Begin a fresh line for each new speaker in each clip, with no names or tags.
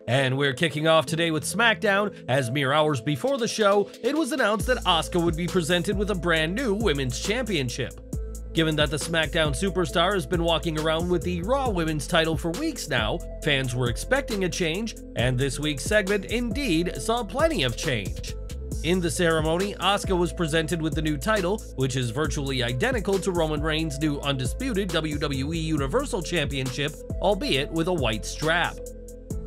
And we're kicking off today with Smackdown, as mere hours before the show, it was announced that Asuka would be presented with a brand new Women's Championship. Given that the SmackDown superstar has been walking around with the Raw Women's title for weeks now, fans were expecting a change, and this week's segment indeed saw plenty of change. In the ceremony, Asuka was presented with the new title, which is virtually identical to Roman Reigns' new undisputed WWE Universal Championship, albeit with a white strap.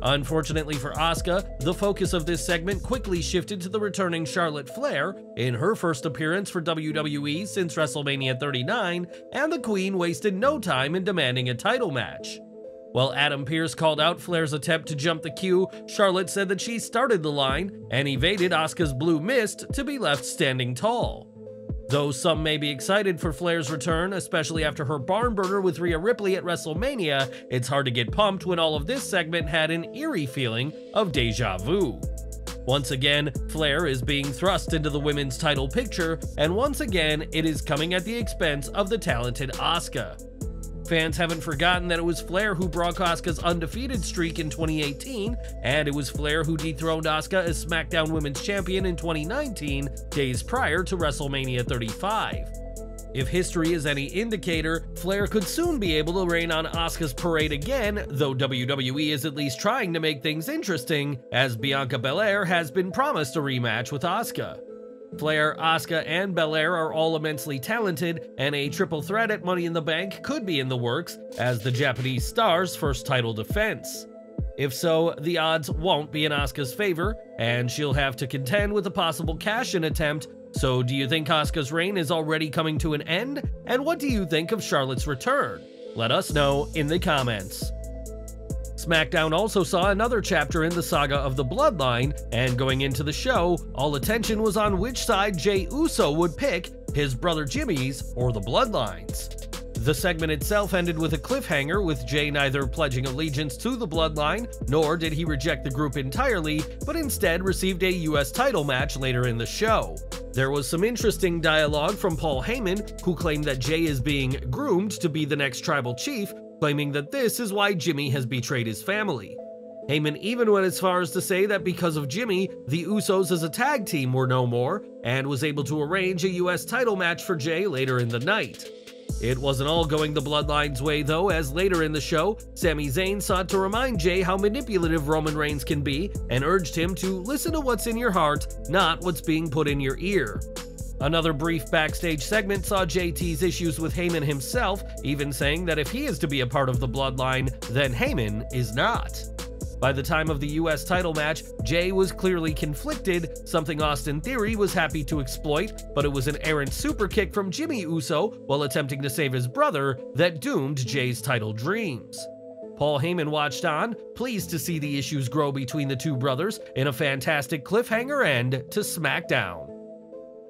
Unfortunately for Asuka, the focus of this segment quickly shifted to the returning Charlotte Flair in her first appearance for WWE since WrestleMania 39, and the Queen wasted no time in demanding a title match. While Adam Pearce called out Flair's attempt to jump the queue, Charlotte said that she started the line and evaded Asuka's blue mist to be left standing tall. Though some may be excited for Flair's return, especially after her barn burner with Rhea Ripley at WrestleMania, it's hard to get pumped when all of this segment had an eerie feeling of deja vu. Once again, Flair is being thrust into the women's title picture, and once again, it is coming at the expense of the talented Asuka. Fans haven't forgotten that it was Flair who broke Asuka's undefeated streak in 2018, and it was Flair who dethroned Asuka as SmackDown Women's Champion in 2019, days prior to WrestleMania 35. If history is any indicator, Flair could soon be able to rain on Asuka's parade again, though WWE is at least trying to make things interesting, as Bianca Belair has been promised a rematch with Asuka. Flair, Asuka, and Belair are all immensely talented, and a triple threat at Money in the Bank could be in the works as the Japanese star's first title defense. If so, the odds won't be in Asuka's favor, and she'll have to contend with a possible cash-in attempt. So do you think Asuka's reign is already coming to an end? And what do you think of Charlotte's return? Let us know in the comments. SmackDown also saw another chapter in the saga of the Bloodline, and going into the show, all attention was on which side Jey Uso would pick, his brother Jimmy's or the Bloodline's. The segment itself ended with a cliffhanger, with Jey neither pledging allegiance to the Bloodline, nor did he reject the group entirely, but instead received a US title match later in the show. There was some interesting dialogue from Paul Heyman, who claimed that Jey is being groomed to be the next tribal chief, claiming that this is why Jimmy has betrayed his family. Heyman even went as far as to say that because of Jimmy, the Usos as a tag team were no more, and was able to arrange a US title match for Jey later in the night. It wasn't all going the Bloodline's way though, as later in the show, Sami Zayn sought to remind Jey how manipulative Roman Reigns can be, and urged him to listen to what's in your heart, not what's being put in your ear. Another brief backstage segment saw JT's issues with Heyman himself, even saying that if he is to be a part of the Bloodline, then Heyman is not. By the time of the US title match, Jey was clearly conflicted, something Austin Theory was happy to exploit, but it was an errant superkick from Jimmy Uso while attempting to save his brother that doomed Jey's title dreams. Paul Heyman watched on, pleased to see the issues grow between the two brothers in a fantastic cliffhanger end to SmackDown.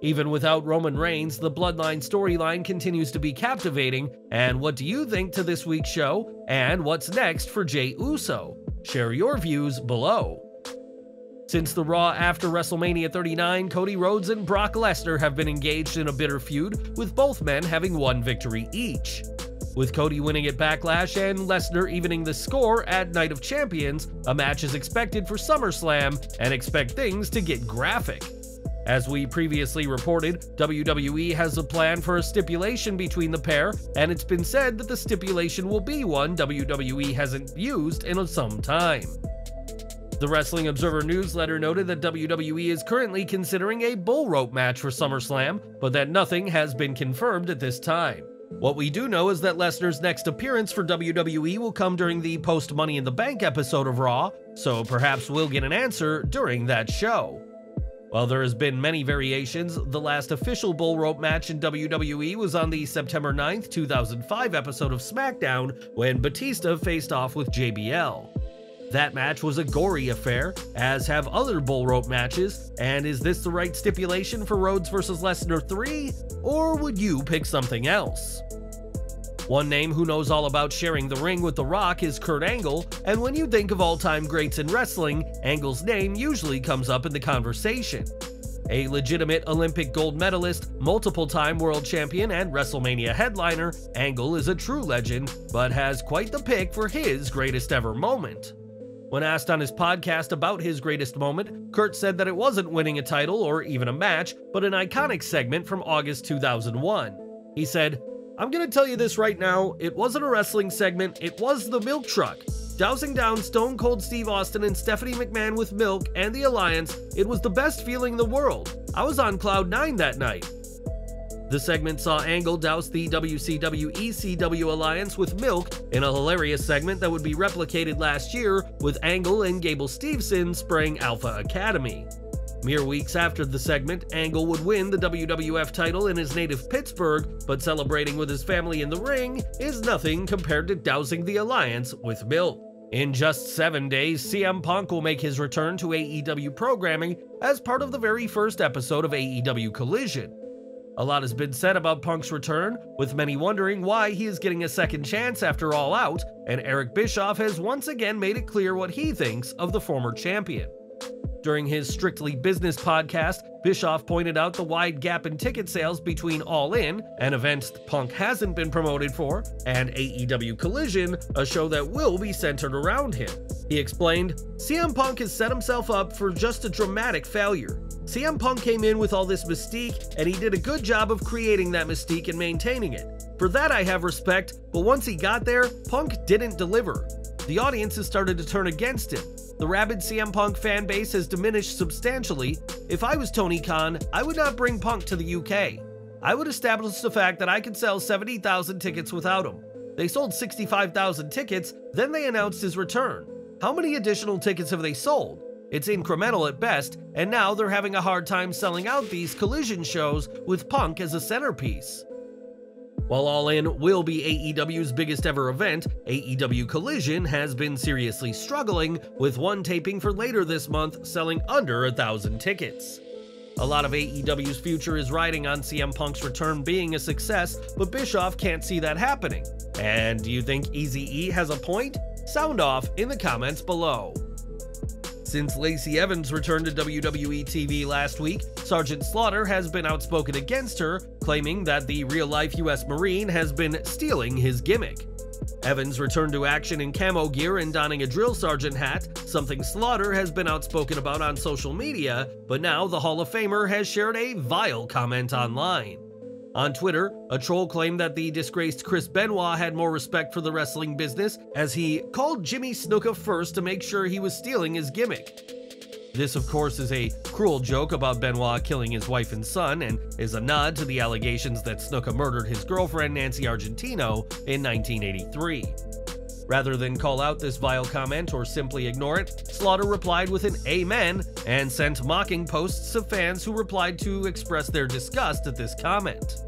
Even without Roman Reigns, the Bloodline storyline continues to be captivating, and what do you think to this week's show, and what's next for Jey Uso? Share your views below. Since the Raw after WrestleMania 39, Cody Rhodes and Brock Lesnar have been engaged in a bitter feud, with both men having one victory each. With Cody winning at Backlash and Lesnar evening the score at Night of Champions, a match is expected for SummerSlam, and expect things to get graphic. As we previously reported, WWE has a plan for a stipulation between the pair, and it's been said that the stipulation will be one WWE hasn't used in some time. The Wrestling Observer newsletter noted that WWE is currently considering a bull rope match for SummerSlam, but that nothing has been confirmed at this time. What we do know is that Lesnar's next appearance for WWE will come during the post-Money in the Bank episode of Raw, so perhaps we'll get an answer during that show. While there has been many variations, the last official bull rope match in WWE was on the September 9th, 2005 episode of SmackDown, when Batista faced off with JBL. That match was a gory affair, as have other bull rope matches, and is this the right stipulation for Rhodes vs. Lesnar 3, or would you pick something else? One name who knows all about sharing the ring with The Rock is Kurt Angle, and when you think of all-time greats in wrestling, Angle's name usually comes up in the conversation. A legitimate Olympic gold medalist, multiple-time world champion, and WrestleMania headliner, Angle is a true legend, but has quite the pick for his greatest ever moment. When asked on his podcast about his greatest moment, Kurt said that it wasn't winning a title or even a match, but an iconic segment from August 2001. He said, "I'm gonna tell you this right now, it wasn't a wrestling segment, it was the milk truck. Dousing down Stone Cold Steve Austin and Stephanie McMahon with milk and the Alliance, it was the best feeling in the world. I was on cloud 9 that night." The segment saw Angle douse the WCW-ECW Alliance with milk in a hilarious segment that would be replicated last year with Angle and Gable Steveson spraying Alpha Academy. Mere weeks after the segment, Angle would win the WWF title in his native Pittsburgh, but celebrating with his family in the ring is nothing compared to dousing the Alliance with milk. In just 7 days, CM Punk will make his return to AEW programming as part of the very first episode of AEW Collision. A lot has been said about Punk's return, with many wondering why he is getting a second chance after All Out, and Eric Bischoff has once again made it clear what he thinks of the former champion. During his Strictly Business podcast, Bischoff pointed out the wide gap in ticket sales between All In, an event Punk hasn't been promoted for, and AEW Collision, a show that will be centered around him. He explained, "CM Punk has set himself up for just a dramatic failure. CM Punk came in with all this mystique, and he did a good job of creating that mystique and maintaining it. For that I have respect, but once he got there, Punk didn't deliver. The audience has started to turn against him. The rabid CM Punk fan base has diminished substantially. If I was Tony Khan, I would not bring Punk to the UK. I would establish the fact that I could sell 70,000 tickets without him. They sold 65,000 tickets, then they announced his return. How many additional tickets have they sold? It's incremental at best, and now they're having a hard time selling out these Collision shows with Punk as a centerpiece." While All In will be AEW's biggest ever event, AEW Collision has been seriously struggling, with one taping for later this month selling under 1,000 tickets. A lot of AEW's future is riding on CM Punk's return being a success, but Bischoff can't see that happening. And do you think Eazy-E has a point? Sound off in the comments below. Since Lacey Evans returned to WWE TV last week, Sergeant Slaughter has been outspoken against her, claiming that the real-life US Marine has been stealing his gimmick. Evans returned to action in camo gear and donning a drill sergeant hat, something Slaughter has been outspoken about on social media, but now the Hall of Famer has shared a vile comment online. On Twitter, a troll claimed that the disgraced Chris Benoit had more respect for the wrestling business, as he called Jimmy Snuka first to make sure he was stealing his gimmick. This, of course, is a cruel joke about Benoit killing his wife and son, and is a nod to the allegations that Snuka murdered his girlfriend Nancy Argentino in 1983. Rather than call out this vile comment or simply ignore it, Slaughter replied with an "Amen" and sent mocking posts of fans who replied to express their disgust at this comment.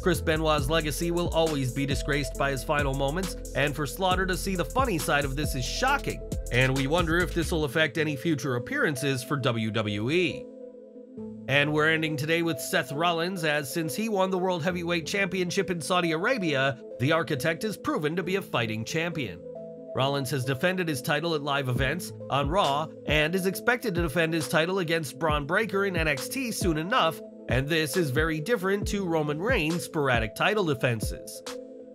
Chris Benoit's legacy will always be disgraced by his final moments, and for Slaughter to see the funny side of this is shocking, and we wonder if this will affect any future appearances for WWE. And we're ending today with Seth Rollins, as since he won the World Heavyweight Championship in Saudi Arabia, the Architect is proven to be a fighting champion. Rollins has defended his title at live events, on Raw, and is expected to defend his title against Braun Breaker in NXT soon enough, and this is very different to Roman Reigns' sporadic title defenses.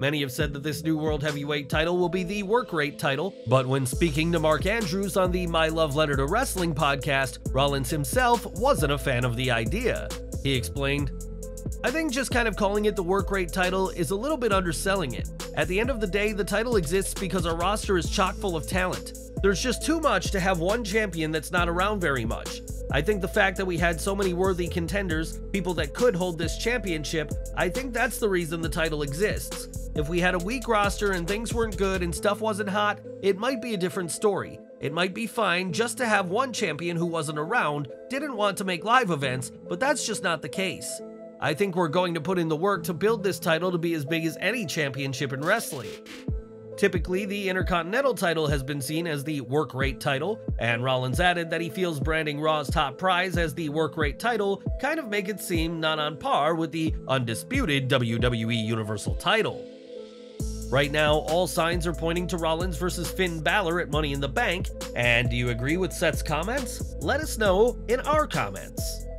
Many have said that this new World Heavyweight title will be the work rate title, but when speaking to Mark Andrews on the My Love Letter to Wrestling podcast, Rollins himself wasn't a fan of the idea. He explained, "I think just kind of calling it the work rate title is a little bit underselling it. At the end of the day, the title exists because our roster is chock full of talent. There's just too much to have one champion that's not around very much. I think the fact that we had so many worthy contenders, people that could hold this championship, I think that's the reason the title exists. If we had a weak roster and things weren't good and stuff wasn't hot, it might be a different story. It might be fine just to have one champion who wasn't around, didn't want to make live events, but that's just not the case. I think we're going to put in the work to build this title to be as big as any championship in wrestling." Typically, the Intercontinental title has been seen as the work rate title, and Rollins added that he feels branding Raw's top prize as the work rate title kind of make it seem not on par with the undisputed WWE Universal title. Right now, all signs are pointing to Rollins versus Finn Balor at Money in the Bank, and do you agree with Seth's comments? Let us know in our comments.